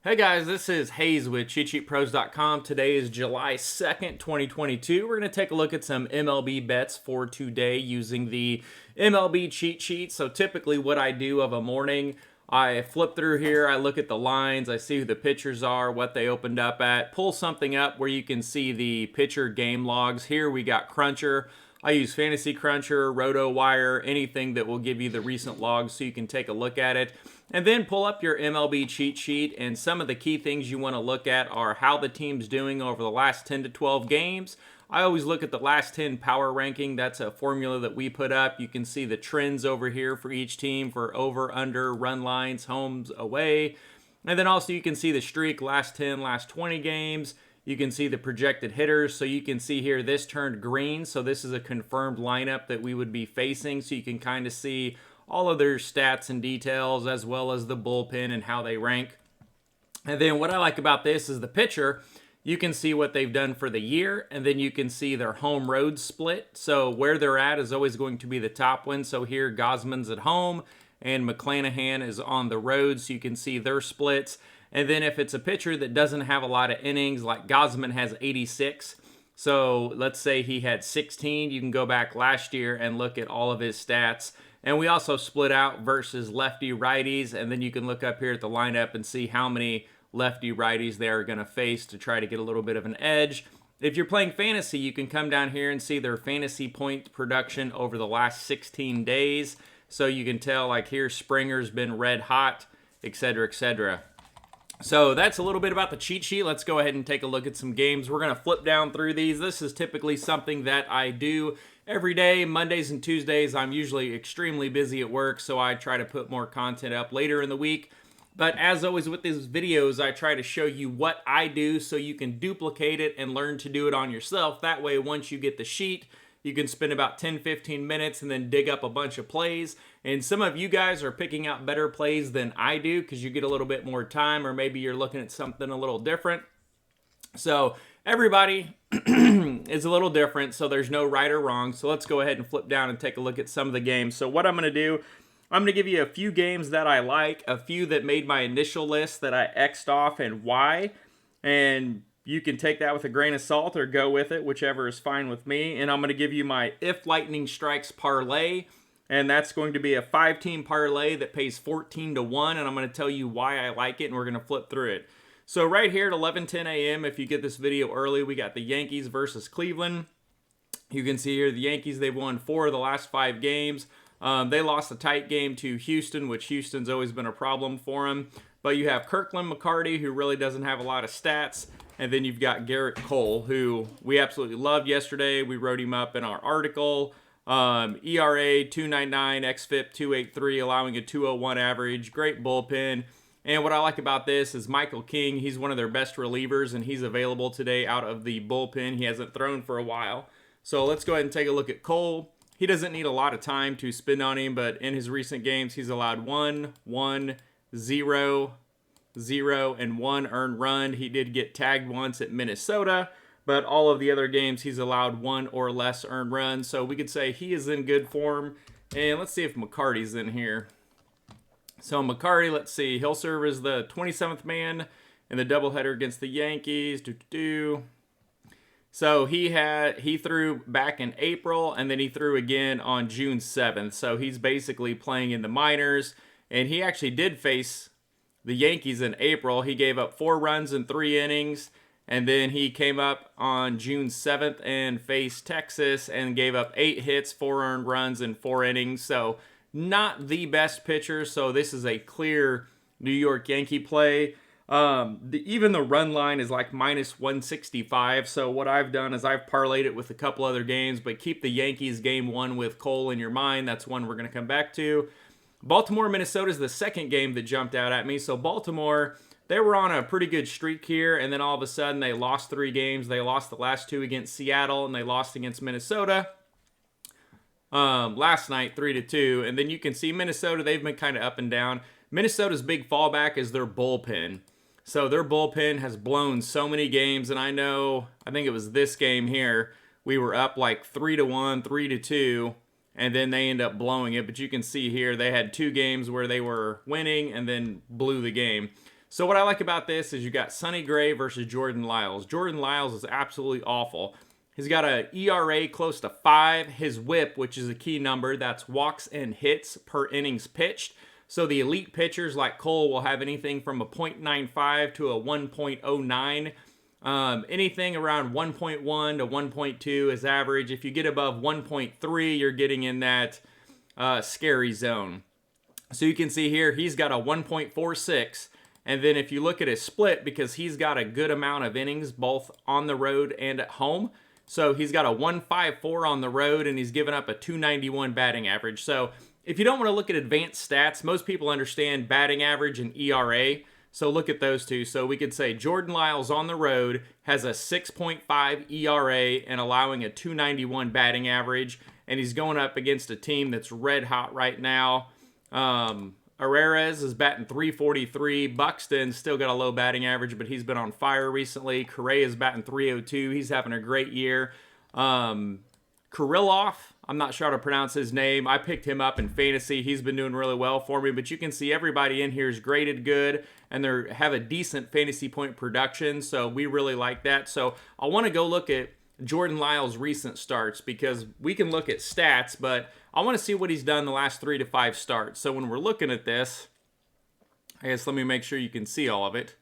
Hey guys, this is Hayes with CheatSheetPros.com. Today is July 2nd, 2022. We're going to take a look at some MLB bets for today using the MLB cheat sheet. So typically what I do of a morning, I flip through here, I look at the lines, I see who the pitchers are, what they opened up at, pull something up where you can see the pitcher game logs. Here we got Cruncher. I use Fantasy Cruncher, RotoWire, anything that will give you the recent logs so you can take a look at it. And then pull up your MLB cheat sheet, and some of the key things you want to look at are how the team's doing over the last 10 to 12 games. I always look at the last 10 power ranking. That's a formula that we put up. You can see the trends over here for each team for over, under, run lines, homes, away. And then also you can see the streak, last 10, last 20 games. You can see the projected hitters. So you can see here this turned green. So this is a confirmed lineup that we would be facing. So you can kind of see all of their stats and details, as well as the bullpen and how they rank. And then what I like about this is the pitcher, you can see what they've done for the year, and then you can see their home road split. So where they're at is always going to be the top one. So here Gosman's at home and McClanahan is on the road, so you can see their splits. And then if it's a pitcher that doesn't have a lot of innings, like Gosman has 86, so let's say he had 16, you can go back last year and look at all of his stats. And we also split out versus lefty righties, and then you can look up here at the lineup and see how many lefty righties they are going to face to try to get a little bit of an edge. If you're playing fantasy, you can come down here and see their fantasy point production over the last 16 days. So you can tell, like here, Springer's been red hot, etc., etc. So that's a little bit about the cheat sheet. Let's go ahead and take a look at some games. We're going to flip down through these. This is typically something that I do every day. Mondays and Tuesdays, I'm usually extremely busy at work, so I try to put more content up later in the week. But as always with these videos, I try to show you what I do so you can duplicate it and learn to do it on yourself. That way, once you get the sheet, you can spend about 10-15 minutes and then dig up a bunch of plays. And some of you guys are picking out better plays than I do because you get a little bit more time, or maybe you're looking at something a little different. So everybody is a little different, so there's no right or wrong. So let's go ahead and flip down and take a look at some of the games. So what I'm going to do, I'm going to give you a few games that I like, a few that made my initial list that I X'd off and why. And you can take that with a grain of salt or go with it, whichever is fine with me. And I'm going to give you my If Lightning Strikes parlay. And that's going to be a 5-team parlay that pays 14 to 1. And I'm going to tell you why I like it, and we're going to flip through it. So right here at 11:10 a.m., if you get this video early, we got the Yankees versus Cleveland. You can see here the Yankees, they've won 4 of the last 5 games. They lost a tight game to Houston, which Houston's always been a problem for them. But you have Kirkland McCarty, who really doesn't have a lot of stats. And then you've got Garrett Cole, who we absolutely loved yesterday. We wrote him up in our article. ERA 2.99, xFIP 2.83, allowing a 2.01 average. Great bullpen. And what I like about this is Michael King. He's one of their best relievers, and he's available today out of the bullpen. He hasn't thrown for a while. So let's go ahead and take a look at Cole. He doesn't need a lot of time to spend on him, but in his recent games, he's allowed 1, 1, 0, 0, and 1 earned run. He did get tagged once at Minnesota, but all of the other games, he's allowed 1 or less earned runs. So we could say he is in good form. And let's see if McCarty's in here. So McCarty, let's see, he'll serve as the 27th man in the doubleheader against the Yankees. So he threw back in April, and then he threw again on June 7th. So he's basically playing in the minors, and he actually did face the Yankees in April. He gave up 4 runs in 3 innings, and then he came up on June 7th and faced Texas and gave up 8 hits, 4 earned runs in 4 innings. So not the best pitcher, so this is a clear New York Yankee play. Even the run line is like minus 165, so what I've done is I've parlayed it with a couple other games, but keep the Yankees game 1 with Cole in your mind. That's one we're going to come back to. Baltimore, Minnesota is the second game that jumped out at me. So Baltimore, they were on a pretty good streak here, and then all of a sudden they lost 3 games. They lost the last 2 against Seattle, and they lost against Minnesota last night 3-2. And then you can see Minnesota, they've been kind of up and down. Minnesota's big fallback is their bullpen. So their bullpen has blown so many games, and I think it was this game here, we were up like 3-1, 3-2, and then they end up blowing it. But you can see here they had 2 games where they were winning and then blew the game. So what I like about this is you got Sonny Gray versus Jordan Lyles. Jordan Lyles is absolutely awful. He's got an ERA close to 5. His WHIP, which is a key number, that's walks and hits per innings pitched. So the elite pitchers like Cole will have anything from a .95 to a 1.09. Anything around 1.1 to 1.2 is average. If you get above 1.3, you're getting in that scary zone. So you can see here, he's got a 1.46. And then if you look at his split, because he's got a good amount of innings both on the road and at home. So he's got a 1.54 on the road, and he's given up a 291 batting average. So if you don't want to look at advanced stats, most people understand batting average and ERA. So look at those two. So we could say Jordan Lyles on the road has a 6.5 ERA and allowing a 291 batting average. And he's going up against a team that's red hot right now. Herrera's is batting .343. Buxton's still got a low batting average, but he's been on fire recently. Correa's batting .302. He's having a great year. Kirilloff, I'm not sure how to pronounce his name. I picked him up in fantasy. He's been doing really well for me, but you can see everybody in here is graded good, and they have a decent fantasy point production, so we really like that. So I want to go look at Jordan Lyles' recent starts, because we can look at stats, but I want to see what he's done the last 3 to 5 starts. So when we're looking at this, I guess let me make sure you can see all of it.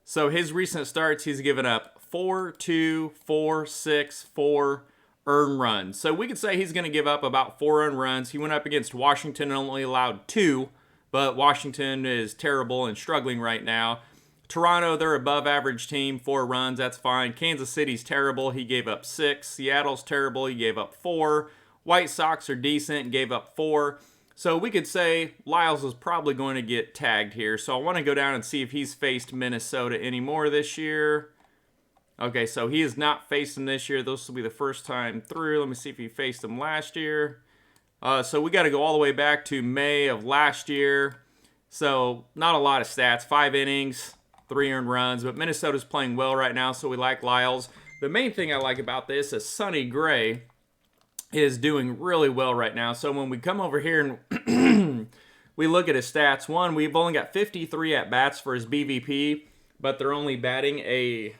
So his recent starts, he's given up 4, 2, 4, 6, 4 earned runs. So we could say he's going to give up about 4 earned runs. He went up against Washington and only allowed 2, but Washington is terrible and struggling right now. Toronto, they're above average team, 4 runs, that's fine. Kansas City's terrible, he gave up 6. Seattle's terrible, he gave up 4. White Sox are decent, gave up 4. So we could say Lyles is probably going to get tagged here. So I want to go down and see if he's faced Minnesota anymore this year. Okay, so he has not faced them this year. This will be the first time through. Let me see if he faced them last year. So we got to go all the way back to May of last year. So not a lot of stats. 5 innings, 3 earned runs. But Minnesota's playing well right now, so we like Lyles. The main thing I like about this is Sonny Gray is doing really well right now. So when we come over here and we look at his stats, one, we've only got 53 at-bats for his BVP, but they're only batting a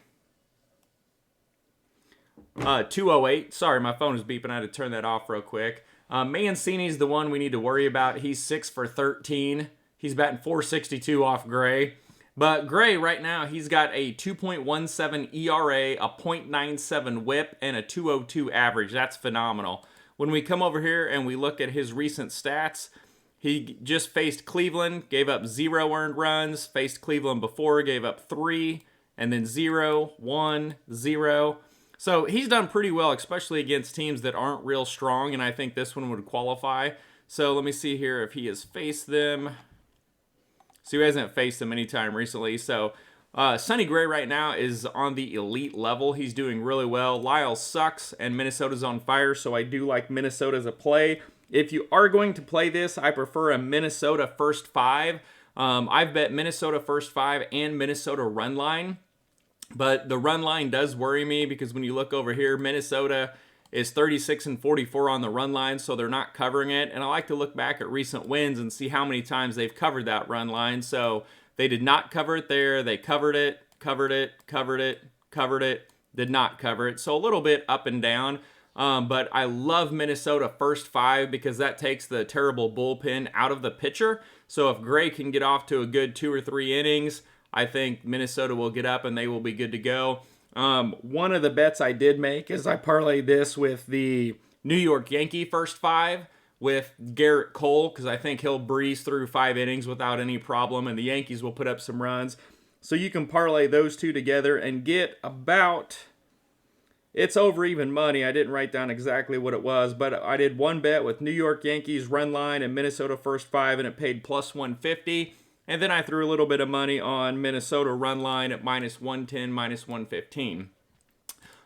208. Sorry, my phone is beeping. I had to turn that off real quick. Mancini's the one we need to worry about. He's 6 for 13. He's batting .462 off Gray. But Gray right now, he's got a 2.17 ERA, a .97 WHIP, and a 202 average. That's phenomenal. When we come over here and we look at his recent stats, he just faced Cleveland, gave up 0 earned runs. Faced Cleveland before, gave up 3, and then 0, 1, 0. So he's done pretty well, especially against teams that aren't real strong, and I think this one would qualify. So let me see here if he has faced them. So he hasn't faced them anytime recently. So Sonny Gray right now is on the elite level. He's doing really well. Lyle sucks, and Minnesota's on fire, so I do like Minnesota as a play. If you are going to play this, I prefer a Minnesota first 5. I've bet Minnesota first 5 and Minnesota run line. But the run line does worry me, because when you look over here, Minnesota is 36 and 44 on the run line, so they're not covering it. And I like to look back at recent wins and see how many times they've covered that run line. So they did not cover it there. They covered it, covered it, covered it, covered it, did not cover it. So a little bit up and down. But I love Minnesota first 5, because that takes the terrible bullpen out of the pitcher. So if Gray can get off to a good 2 or 3 innings, I think Minnesota will get up and they will be good to go. One of the bets I did make is I parlayed this with the New York Yankee first 5 with Garrett Cole, because I think he'll breeze through 5 innings without any problem, and the Yankees will put up some runs. So you can parlay those two together and get about, it's over even money. I didn't write down exactly what it was, but I did one bet with New York Yankees run line and Minnesota first 5, and it paid plus 150. And then I threw a little bit of money on Minnesota run line at minus 110, minus 115.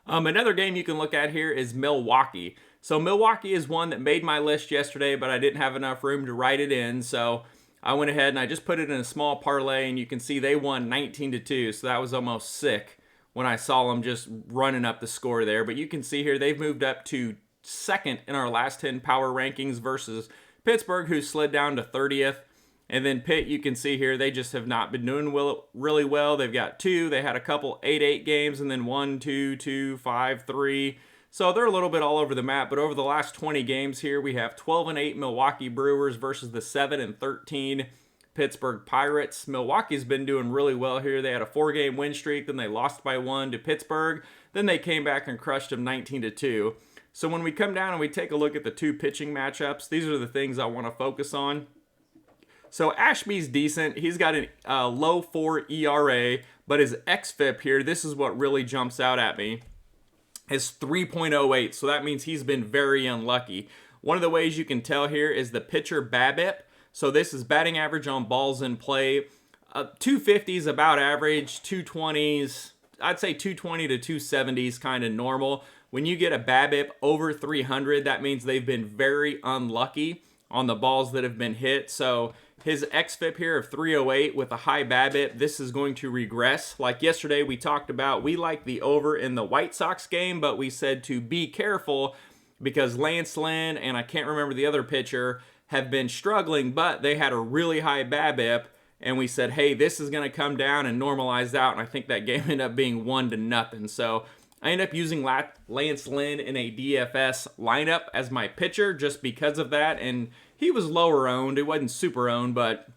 Another game you can look at here is Milwaukee. So Milwaukee is one that made my list yesterday, but I didn't have enough room to write it in. So I went ahead and I just put it in a small parlay, and you can see they won 19-2. So that was almost sick when I saw them just running up the score there. But you can see here they've moved up to 2nd in our last 10 power rankings versus Pittsburgh, who slid down to 30th. And then Pitt, you can see here, they just have not been doing really well. They've got 2. They had a couple 8-8 games, and then 1, 2, 2, 5, 3. So they're a little bit all over the map. But over the last 20 games here, we have 12-8 Milwaukee Brewers versus the 7-13 Pittsburgh Pirates. Milwaukee's been doing really well here. They had a 4-game win streak, then they lost by 1 to Pittsburgh. Then they came back and crushed them 19-2. So when we come down and we take a look at the 2 pitching matchups, these are the things I want to focus on. So Ashby's decent. He's got a low 4 ERA, but his xFIP here, this is what really jumps out at me, is 3.08. So that means he's been very unlucky. One of the ways you can tell here is the pitcher BABIP. So this is batting average on balls in play. 250 is about average, 220s, I'd say 220 to 270 is kind of normal. When you get a BABIP over 300, that means they've been very unlucky on the balls that have been hit. So his xFIP here of 308 with a high BABIP, this is going to regress. Like yesterday we talked about, we like the over in the White Sox game, but we said to be careful because Lance Lynn and I can't remember the other pitcher have been struggling, but they had a really high BABIP, and we said, hey, this is going to come down and normalize out, and I think that game ended up being 1-0. So I ended up using Lance Lynn in a DFS lineup as my pitcher just because of that, and he was lower owned. It wasn't super owned, but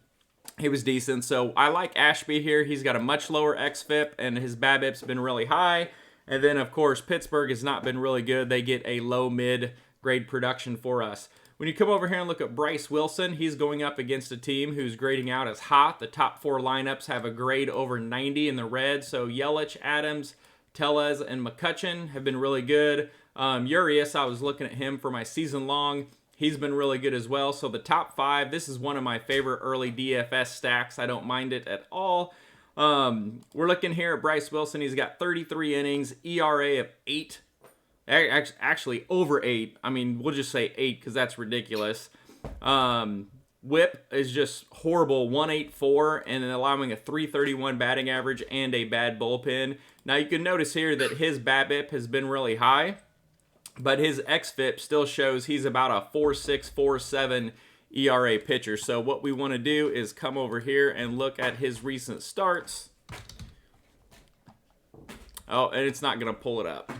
he was decent. So I like Ashby here. He's got a much lower xFIP, and his BABIP's been really high. And then, of course, Pittsburgh has not been really good. They get a low-mid grade production for us. When you come over here and look at Bryce Wilson, he's going up against a team who's grading out as hot. The top 4 lineups have a grade over 90 in the red. So Yelich, Adams, Tellez, and McCutcheon have been really good. Urias, I was looking at him for my season long. He's been really good as well. So the top 5, this is one of my favorite early DFS stacks. I don't mind it at all. We're looking here at Bryce Wilson. He's got 33 innings, ERA of 8. Actually, over 8. I mean, we'll just say 8 because that's ridiculous. Whip is just horrible, 184, and then allowing a 331 batting average and a bad bullpen. Now, you can notice here that his BABIP has been really high, but his xFIP still shows he's about a 4.6, 4.7 ERA pitcher. So what we want to do is come over here and look at his recent starts. Oh, and it's not going to pull it up.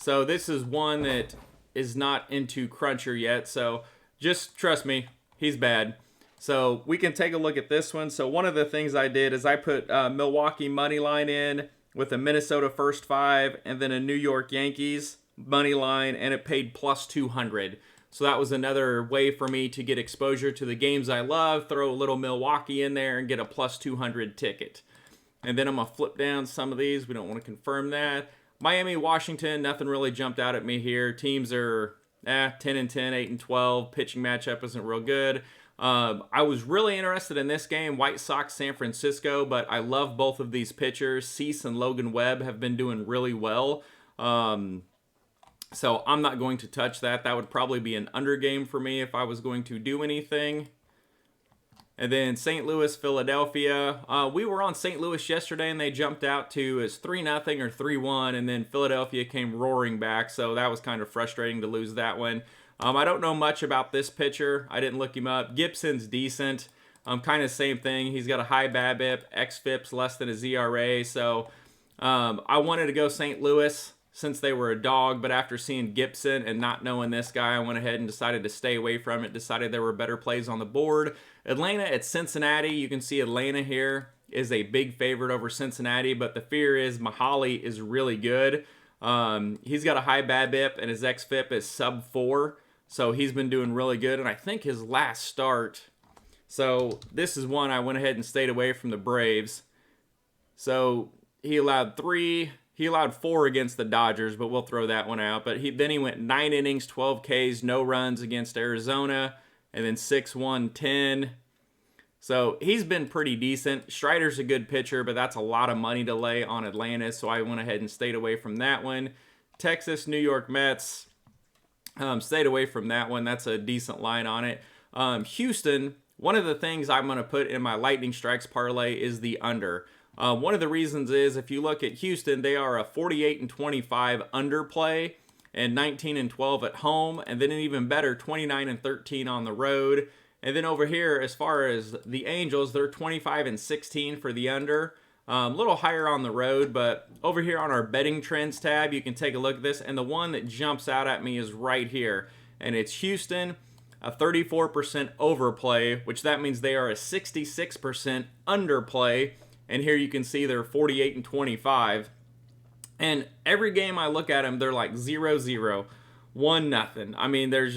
So this is one that is not into Cruncher yet. So just trust me, he's bad. So we can take a look at this one. So one of the things I did is I put Milwaukee money line in with a Minnesota first 5 and then a New York Yankees money line, and it paid plus 200. So that was another way for me to get exposure to the games I love, throw a little Milwaukee in there and get a plus 200 ticket. And then I'm going to flip down some of these. We don't want to confirm that. Miami, Washington, nothing really jumped out at me here. Teams are 10-10, 8-12. Pitching matchup isn't real good. I was really interested in this game, White Sox, San Francisco, but I love both of these pitchers. Cease and Logan Webb have been doing really well. So I'm not going to touch that. That would probably be an under game for me if I was going to do anything. And then St. Louis, Philadelphia. We were on St. Louis yesterday, and they jumped out to as 3-0 or 3-1, and then Philadelphia came roaring back, so that was kind of frustrating to lose that one. I don't know much about this pitcher. I didn't look him up. Gibson's decent. Kind of same thing. He's got a high BABIP, xFIP's less than his ERA, so I wanted to go St. Louis since they were a dog, but after seeing Gibson and not knowing this guy, I went ahead and decided to stay away from it, decided there were better plays on the board. Atlanta at Cincinnati, you can see Atlanta here is a big favorite over Cincinnati, but the fear is Mahali is really good. He's got a high BABIP, and his xFIP is sub 4, so he's been doing really good, and I think his last start, so this is one I went ahead and stayed away from the Braves. So he allowed 4 against the Dodgers, but we'll throw that one out. But then he went 9 innings, 12 Ks, no runs against Arizona, and then 6-1, 10. So he's been pretty decent. Strider's a good pitcher, but that's a lot of money to lay on Atlanta, so I went ahead and stayed away from that one. Texas, New York Mets, stayed away from that one. That's a decent line on it. Houston, one of the things I'm going to put in my Lightning Strikes parlay is the under. One of the reasons is if you look at Houston, they are a 48-25 underplay and 19-12 at home, and then an even better 29-13 on the road. And then over here, as far as the Angels, they're 25-16 for the under. A little higher on the road, but over here on our betting trends tab, you can take a look at this. And the one that jumps out at me is right here. And it's Houston, a 34% overplay, which that means they are a 66% underplay. And here you can see they're 48-25. And every game I look at them, they're like 0-0, 1-0. I mean, they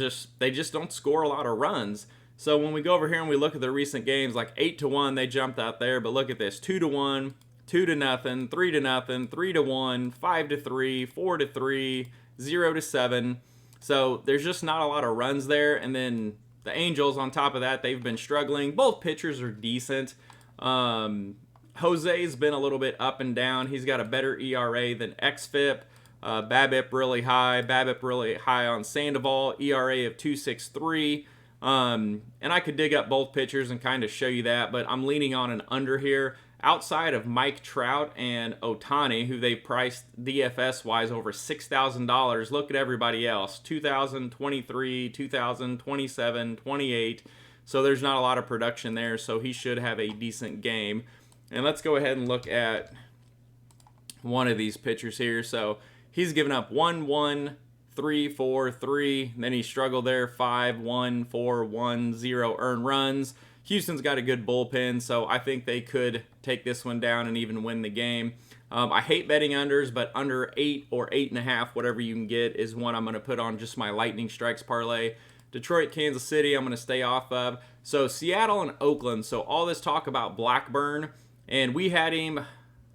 just don't score a lot of runs. So when we go over here and we look at the recent games, like 8-1, they jumped out there. But look at this: 2-1, 2-0, 3-0, 3-1, 5-3, 4-3, 0-7. So there's just not a lot of runs there. And then the Angels, on top of that, they've been struggling. Both pitchers are decent. Jose's been a little bit up and down. He's got a better ERA than xFIP. BABIP really high on Sandoval. ERA of 2.63. And I could dig up both pitchers and kind of show you that, but I'm leaning on an under here. Outside of Mike Trout and Ohtani, who they priced DFS-wise over $6,000, look at everybody else. 2023, 2027, 28. So there's not a lot of production there, so he should have a decent game. And let's go ahead and look at one of these pitchers here. So he's given up 1-1, 3-4-3. Then he struggled there, 5-1, 4-1, 0 earned runs. Houston's got a good bullpen, so I think they could take this one down and even win the game. I hate betting unders, but under 8 or 8.5, whatever you can get, is one I'm going to put on just my lightning strikes parlay. Detroit, Kansas City, I'm going to stay off of. So Seattle and Oakland. So all this talk about Blackburn, and we had him.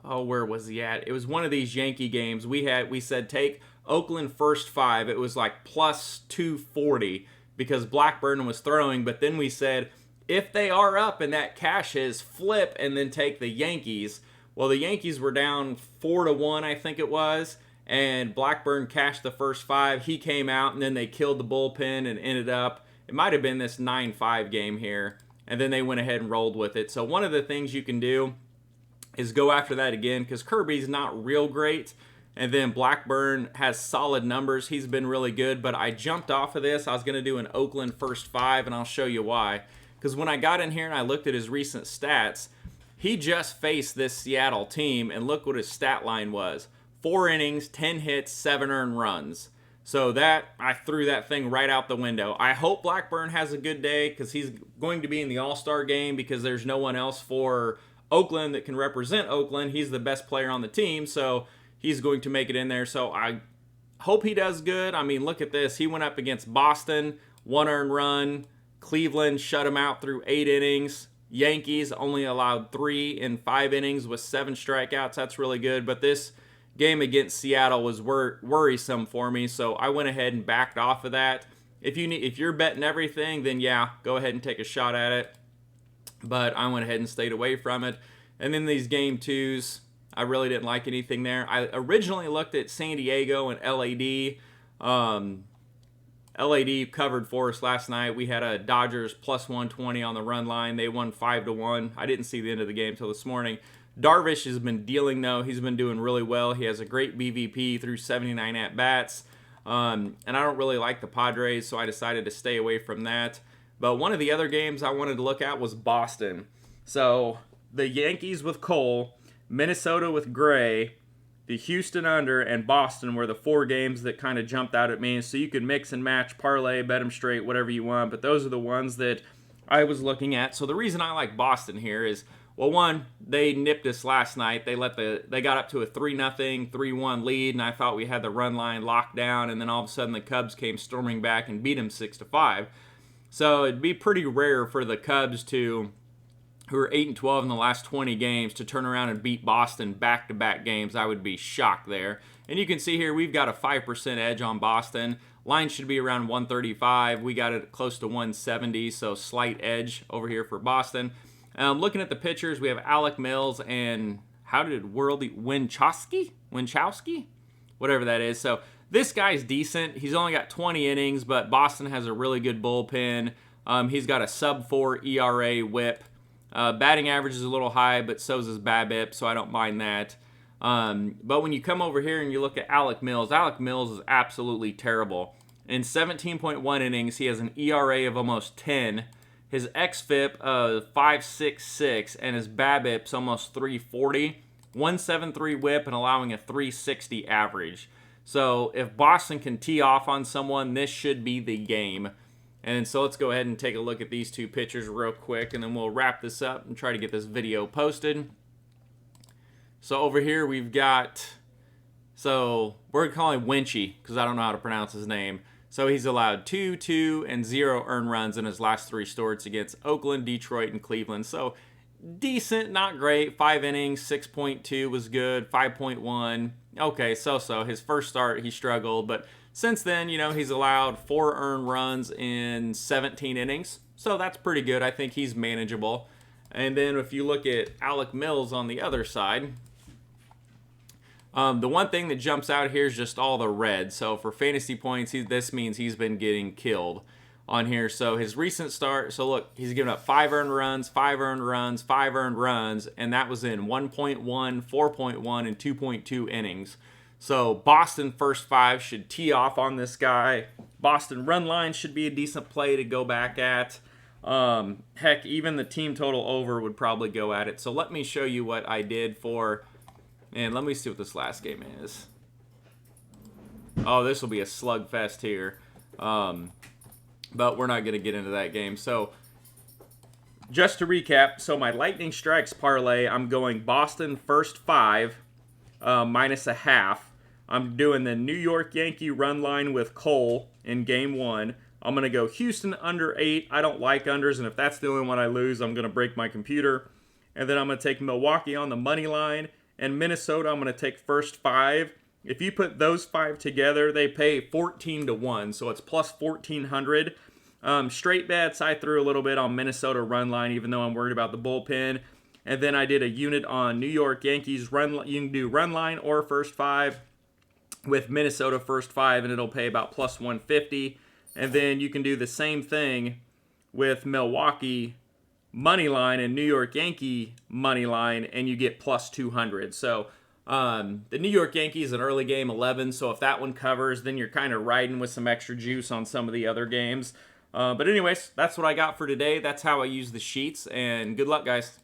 Oh, where was he at? It was one of these Yankee games. We said take Oakland first 5. It was like plus 240 because Blackburn was throwing. But then we said if they are up and that cashes, flip and then take the Yankees. Well, the Yankees were down 4-1, I think it was, and Blackburn cashed the first 5. He came out and then they killed the bullpen and ended up, it might have been this 9-5 game here, and then they went ahead and rolled with it. So one of the things you can do is go after that again, because Kirby's not real great, and then Blackburn has solid numbers. He's been really good, but I jumped off of this. I was going to do an Oakland first 5, and I'll show you why. Because when I got in here and I looked at his recent stats, he just faced this Seattle team, and look what his stat line was. 4 innings, 10 hits, 7 earned runs. So I threw that thing right out the window. I hope Blackburn has a good day because he's going to be in the All-Star game because there's no one else for Oakland that can represent Oakland. He's the best player on the team, so he's going to make it in there. So I hope he does good. I mean, look at this. He went up against Boston, 1 earned run. Cleveland shut him out through 8 innings. Yankees only allowed 3 in 5 innings with 7 strikeouts. That's really good. But this game against Seattle was worrisome for me, so I went ahead and backed off of that. If you're betting everything, then yeah, go ahead and take a shot at it. But I went ahead and stayed away from it. And then these game 2s, I really didn't like anything there. I originally looked at San Diego and LAD. LAD covered for us last night. We had a Dodgers plus 120 on the run line. They won 5-1. I didn't see the end of the game till this morning. Darvish has been dealing, though. He's been doing really well. He has a great BVP through 79 at-bats. And I don't really like the Padres, so I decided to stay away from that. But one of the other games I wanted to look at was Boston. So the Yankees with Cole, Minnesota with Gray, the Houston under, and Boston were the 4 games that kind of jumped out at me. So you could mix and match, parlay, bet them straight, whatever you want. But those are the ones that I was looking at. So the reason I like Boston here is, well, one, they nipped us last night. They got up to a 3-0, 3-1 lead, and I thought we had the run line locked down. And then all of a sudden the Cubs came storming back and beat them 6-5. So it'd be pretty rare for the Cubs who are 8-12 in the last 20 games, to turn around and beat Boston back-to-back games. I would be shocked there. And you can see here we've got a 5% edge on Boston. Line should be around 135. We got it close to 170, so slight edge over here for Boston. Looking at the pitchers, we have Alec Mills and Winchowski? Whatever that is. So this guy's decent. He's only got 20 innings, but Boston has a really good bullpen. He's got a sub-4 ERA whip. Batting average is a little high, but so is his BABIP, so I don't mind that. But when you come over here and you look at Alec Mills is absolutely terrible. In 17.1 innings, he has an ERA of almost 10. his xFIP of 5.66 and his BABIP's almost 340. 173 whip and allowing a 360 average. So if Boston can tee off on someone, this should be the game. And so let's go ahead and take a look at these two pitchers real quick, and then we'll wrap this up and try to get this video posted. So over here we've got, so we're calling Winchy because I don't know how to pronounce his name. So he's allowed 2, 2, and 0 earned runs in his last 3 starts against Oakland, Detroit, and Cleveland. So decent, not great. 5 innings, 6.2 was good. 5.1, okay, so. His first start, he struggled, but since then, you know, he's allowed 4 earned runs in 17 innings. So that's pretty good. I think he's manageable. And then if you look at Alec Mills on the other side, the one thing that jumps out here is just all the red. So for fantasy points, this means he's been getting killed on here. So his recent start, so look, he's given up 5 earned runs, 5 earned runs, 5 earned runs, and that was in 1.1, 4.1, and 2.2 innings. So Boston first 5 should tee off on this guy. Boston run line should be a decent play to go back at. Heck, even the team total over would probably go at it. So let me show you what I did for, and let me see what this last game is. Oh, this will be a slugfest here. But we're not going to get into that game. So just to recap, so my Lightning Strikes parlay, I'm going Boston first 5 minus a half. I'm doing the New York Yankee run line with Cole in game 1. I'm going to go Houston under 8. I don't like unders, and if that's the only one I lose, I'm going to break my computer. And then I'm going to take Milwaukee on the money line, and Minnesota I'm going to take first 5. If you put those 5 together, they pay 14 to 1, so it's plus 1,400. Straight bets, I threw a little bit on Minnesota run line, even though I'm worried about the bullpen. And then I did a unit on New York Yankees run. You can do run line or first 5 with Minnesota first 5, and it'll pay about plus 150. And then you can do the same thing with Milwaukee money line and New York Yankee money line, and you get plus 200. So the New York Yankees an early game 11, so if that one covers, then you're kind of riding with some extra juice on some of the other games. But anyways, that's what I got for today. That's how I use the sheets, and good luck, guys.